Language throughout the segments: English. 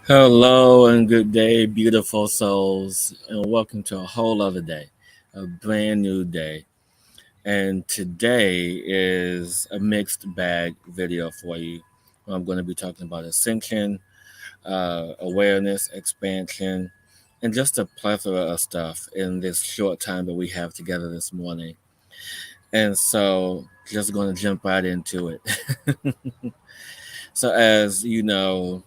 Hello and good day, beautiful souls, and welcome to a whole other day, a brand new day. And today is a mixed bag video for you. I'm going to be talking about ascension, awareness, expansion, and just a plethora of stuff in this short time that we have together this morning. And so, just going to jump right into it. So, as you know,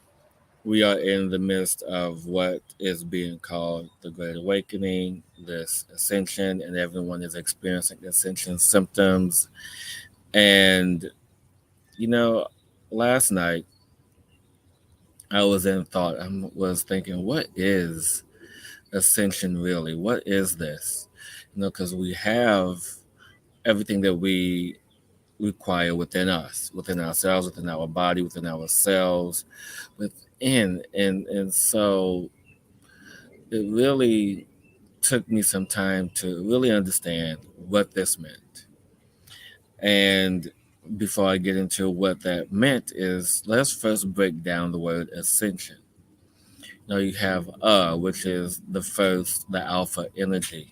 we are in the midst of what is being called the Great Awakening, this ascension, and everyone is experiencing ascension symptoms. And, you know, last night I was in thought, I was thinking, what is ascension really? What is this? Because we have everything that we require within us, within ourselves, within our body, within ourselves, within. And so it really took me some time to really understand what this meant. And before I get into what that meant is let's first break down the word ascension. Now you have which is the first, the alpha energy.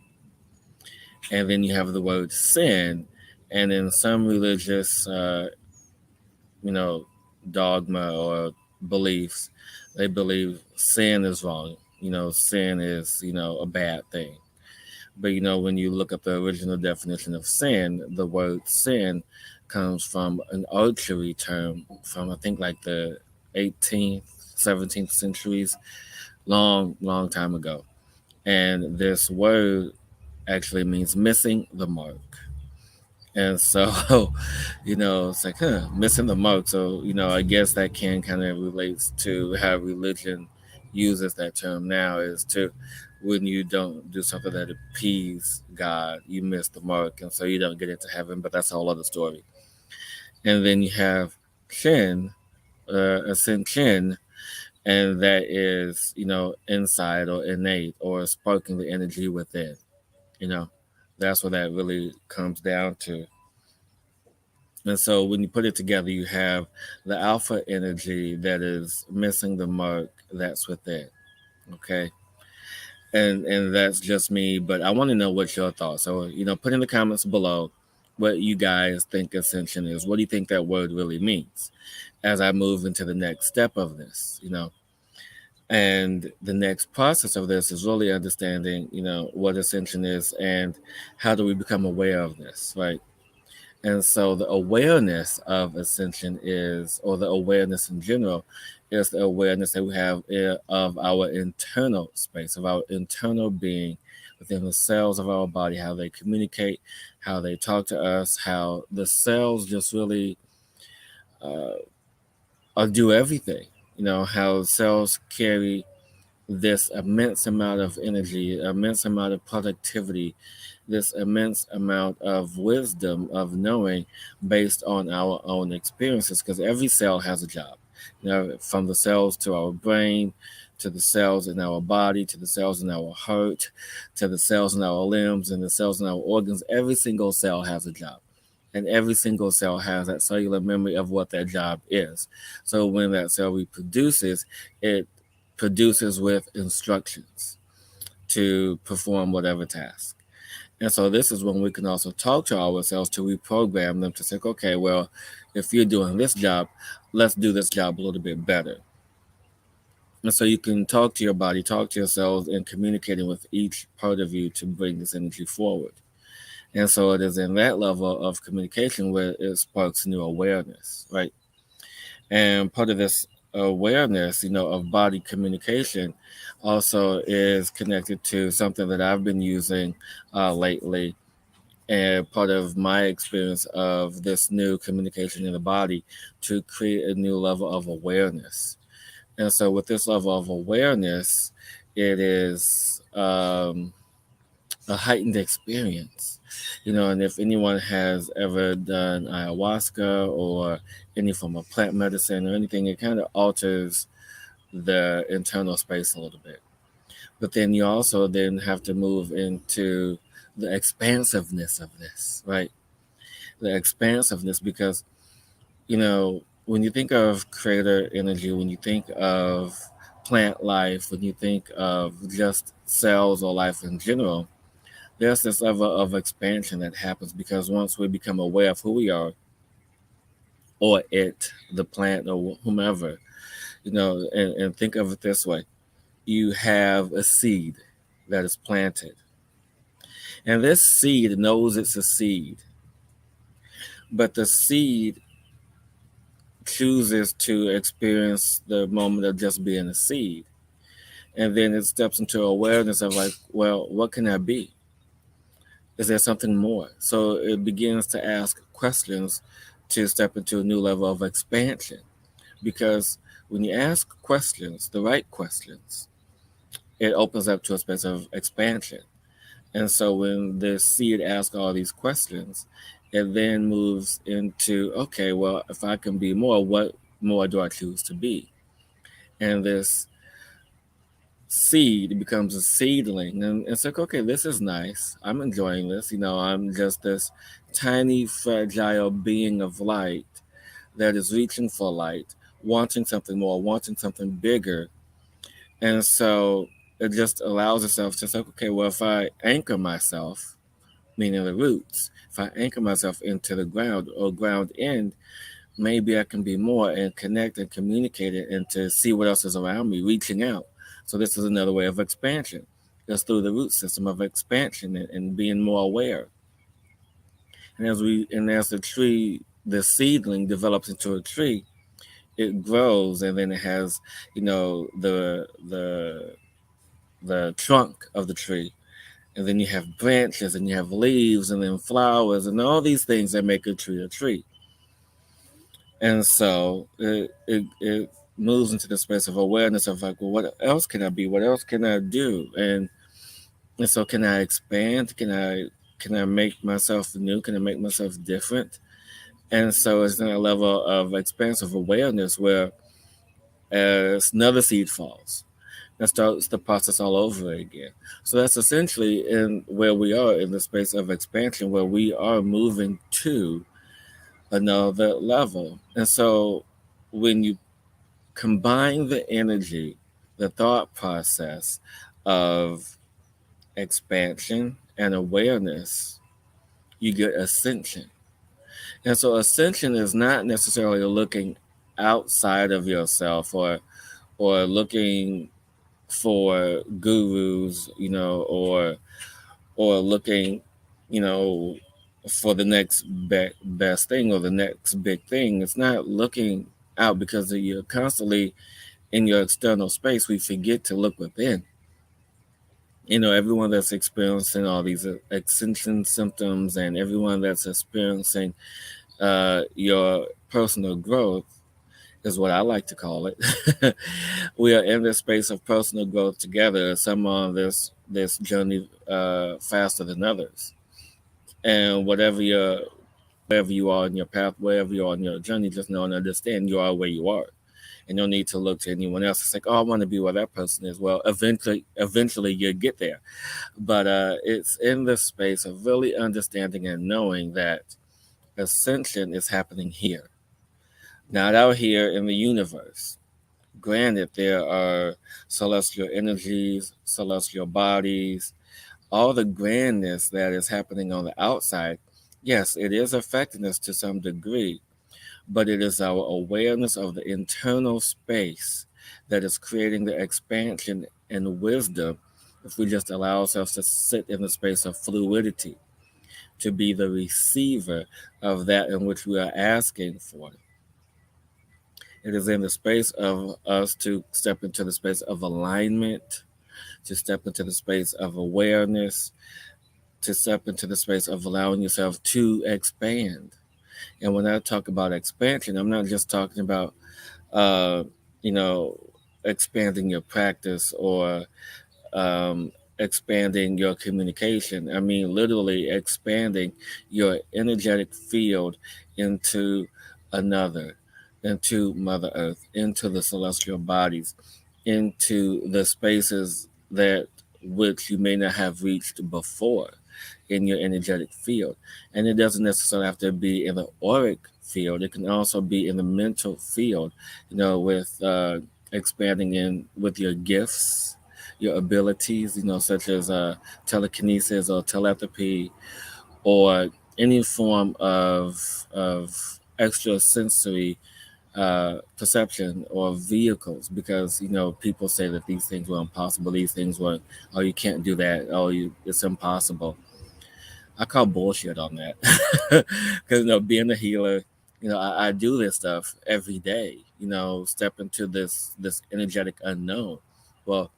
And then you have the word sin. And in some religious you know, dogma or beliefs, they believe sin is wrong. Sin is, a bad thing. But when you look up the original definition of sin, the word sin comes from an archery term from I think like the 18th, 17th centuries, long, long time ago. And this word actually means missing the mark. And so, it's like, missing the mark. So, I guess that can kind of relates to how religion uses that term now is to when you don't do something that appease God, you miss the mark. And so you don't get into heaven, but that's a whole other story. And then you have Shin, Ascension, and that is, inside or innate or sparking the energy within. You know, that's what that really comes down to. And so when you put it together, you have the alpha energy that is missing the mark that's within. Okay. And that's just me, but I want to know what your thoughts. So, put in the comments below what you guys think ascension is. What do you think that word really means as I move into the next step of this? And the next process of this is really understanding, what ascension is and how do we become aware of this, right? And so the awareness of ascension is, or the awareness in general, is the awareness that we have of our internal space, of our internal being within the cells of our body, how they communicate, how they talk to us, how the cells just really uh, do everything. How cells carry this immense amount of energy, immense amount of productivity, this immense amount of wisdom of knowing based on our own experiences, because every cell has a job. From the cells to our brain, to the cells in our body, to the cells in our heart, to the cells in our limbs, and the cells in our organs, every single cell has a job. And every single cell has that cellular memory of what that job is. So when that cell reproduces, it produces with instructions to perform whatever task. And so this is when we can also talk to ourselves to reprogram them to say, okay, well, if you're doing this job, let's do this job a little bit better. And so you can talk to your body, talk to yourselves, and communicating with each part of you to bring this energy forward. And so it is in that level of communication where it sparks new awareness, right? And part of this awareness, of body communication also is connected to something that I've been using lately. And part of my experience of this new communication in the body to create a new level of awareness. And so, with this level of awareness, it is a heightened experience. And if anyone has ever done ayahuasca or any form of plant medicine or anything, it kind of alters the internal space a little bit. But then you also then have to move into the expansiveness of this, right? The expansiveness, because when you think of creator energy, when you think of plant life, when you think of just cells or life in general, there's this level of expansion that happens because once we become aware of who we are, or it, the plant, or whomever, and think of it this way: you have a seed that is planted, and this seed knows it's a seed, but the seed chooses to experience the moment of just being a seed. And then it steps into awareness of like, well, what can I be? Is there something more? So it begins to ask questions to step into a new level of expansion. Because when you ask questions, the right questions, it opens up to a space of expansion. And so when the seed asks all these questions, it then moves into, okay, well, if I can be more, what more do I choose to be? And this seed becomes a seedling, and it's like, okay, this is nice, I'm enjoying this, I'm just this tiny fragile being of light that is reaching for light, wanting something more, wanting something bigger. And so it just allows itself to say, okay, well, if I anchor myself, meaning the roots, if I anchor myself into the ground or ground end, maybe I can be more and connect and communicate it and to see what else is around me, reaching out. So this is another way of expansion. Just through the root system of expansion and being more aware. And as the tree, the seedling develops into a tree, it grows, and then it has, the trunk of the tree, and then you have branches, and you have leaves, and then flowers, and all these things that make a tree a tree. And so it moves into the space of awareness of like, well, what else can I be? What else can I do? And so can I expand? Can I make myself new? Can I make myself different? And so it's in a level of expansive awareness where as another seed falls, that starts the process all over again. So that's essentially in where we are in the space of expansion, where we are moving to another level. And so when you combine the energy, the thought process of expansion and awareness, you get ascension. And so ascension is not necessarily looking outside of yourself or looking for gurus, or looking, you know, for the next best thing or the next big thing. It's not looking out because you're constantly in your external space. We forget to look within. Everyone that's experiencing all these ascension symptoms and everyone that's experiencing your personal growth is what I like to call it. We are in this space of personal growth together. Some on this journey faster than others, and wherever you are in your path, wherever you are in your journey, just know and understand you are where you are, and no need to look to anyone else. It's like, oh, I want to be where that person is. Well, eventually you'll get there, but it's in this space of really understanding and knowing that ascension is happening here, not out here in the universe. Granted, there are celestial energies, celestial bodies, all the grandness that is happening on the outside. Yes, it is affecting us to some degree, but it is our awareness of the internal space that is creating the expansion and wisdom if we just allow ourselves to sit in the space of fluidity, to be the receiver of that in which we are asking for. It is in the space of us to step into the space of alignment, to step into the space of awareness, to step into the space of allowing yourself to expand. And when I talk about expansion, I'm not just talking about, uh, you know, expanding your practice or expanding your communication. I mean, literally expanding your energetic field into another, into Mother Earth, into the celestial bodies, into the spaces that which you may not have reached before in your energetic field. And it doesn't necessarily have to be in the auric field. It can also be in the mental field, with expanding in with your gifts, your abilities, such as telekinesis or telepathy or any form of extra sensory perception or vehicles, because people say that these things were impossible, these things were, oh, you can't do that, oh, it's impossible. I call bullshit on that. Because being a healer, I do this stuff every day, step into this energetic unknown. Well,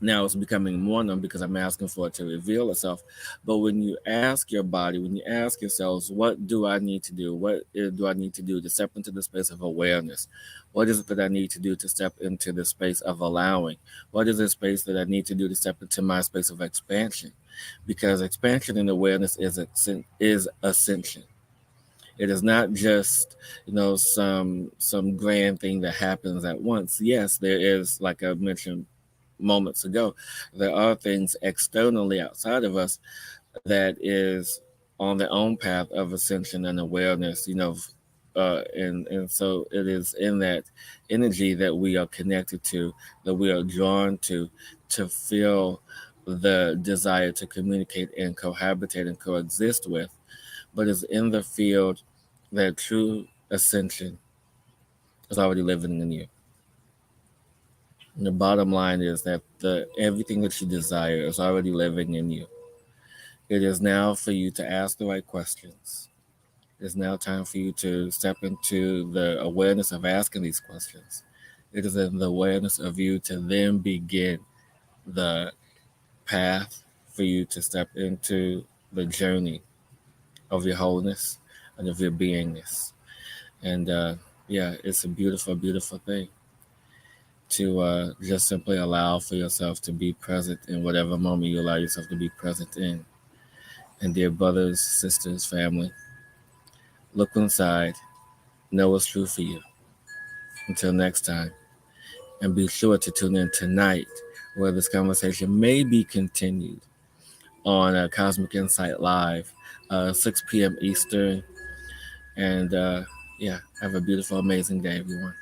now it's becoming more known because I'm asking for it to reveal itself. But when you ask your body, when you ask yourselves, what do I need to do? What do I need to do to step into the space of awareness? What is it that I need to do to step into the space of allowing? What is the space that I need to do to step into my space of expansion? Because expansion and awareness is ascension. It is not just some grand thing that happens at once. Yes, there is, like I mentioned moments ago, there are things externally outside of us that is on their own path of ascension and awareness, and so it is in that energy that we are connected to, that we are drawn to feel the desire to communicate and cohabitate and coexist with, but it's in the field that true ascension is already living in you. And the bottom line is that everything that you desire is already living in you. It is now for you to ask the right questions. It's now time for you to step into the awareness of asking these questions. It is in the awareness of you to then begin the path for you to step into the journey of your wholeness and of your beingness. And yeah, it's a beautiful, beautiful thing to just simply allow for yourself to be present in whatever moment you allow yourself to be present in. And dear brothers, sisters, family, look inside, know what's true for you. Until next time, and be sure to tune in tonight, where this conversation may be continued on Cosmic Insight Live, 6 p.m. Eastern. And yeah, have a beautiful, amazing day, everyone.